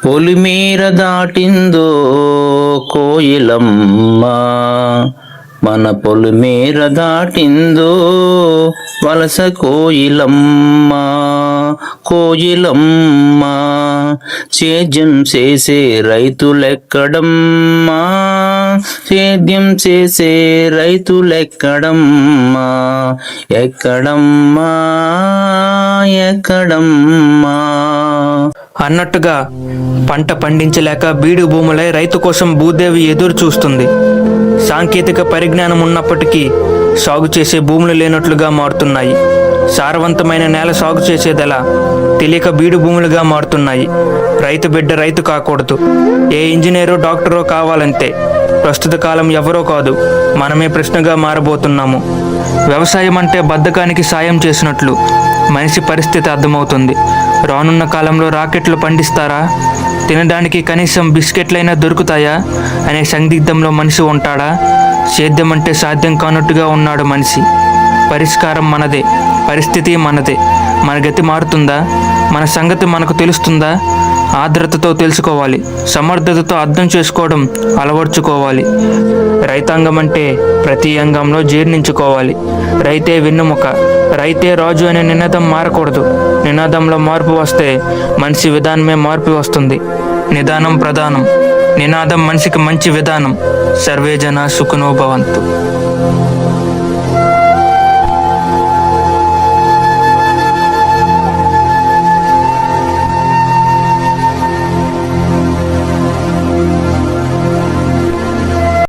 పొలిమేర దాటిందో కోయిలమ్మ, మన పొలిమేర దాటిందో వలస కోయిలమ్మ. కోయిలమ్మ సేద్యం చేసే రైతులెక్కడమ్మా, సేద్యం చేసే రైతులెక్కడమ్మా, ఎక్కడమ్మా ఎక్కడమ్మా అన్నట్టుగా పంట పండించలేక బీడు భూములై రైతు కోసం భూదేవి ఎదురు చూస్తుంది. సాంకేతిక పరిజ్ఞానం ఉన్నప్పటికీ సాగు చేసే భూములు లేనట్లుగా మారుతున్నాయి. సారవంతమైన నేల సాగు చేసేదెలా తెలియక బీడు భూములుగా మారుతున్నాయి. రైతు బిడ్డ రైతు కాకూడదు, ఏ ఇంజనీరో డాక్టరో కావాలంతే. ప్రస్తుత కాలం ఎవరో కాదు, మనమే ప్రశ్నగా మారబోతున్నాము. వ్యవసాయం అంటే బద్ధకానికి సాయం చేసినట్లు మనిషి పరిస్థితి అర్థమవుతుంది. రానున్న కాలంలో రాకెట్లు పండిస్తారా, తినడానికి కనీసం బిస్కెట్లైనా దొరుకుతాయా అనే సందిగ్ధంలో మనిషి ఉంటాడా? సేద్యం అంటే సాధ్యం కానట్టుగా ఉన్నాడు మనిషి. పరిష్కారం మనదే, పరిస్థితి మనదే. మన గతి మారుతుందా? మన సంగతి మనకు తెలుస్తుందా? ఆర్ద్రతతో తెలుసుకోవాలి, సమర్థతతో అర్థం చేసుకోవడం అలవర్చుకోవాలి. రైతాంగం అంటే ప్రతి అంగంలో జీర్ణించుకోవాలి. రైతే వెన్నెముక, రైతే రాజు అనే నినాదం మారకూడదు. నినాదంలో మార్పు వస్తే మనిషి విధానమే మార్పు వస్తుంది. నిదానం ప్రధానం, నినాదం మనిషికి మంచి విధానం. సర్వేజన సుఖనో భవంతు.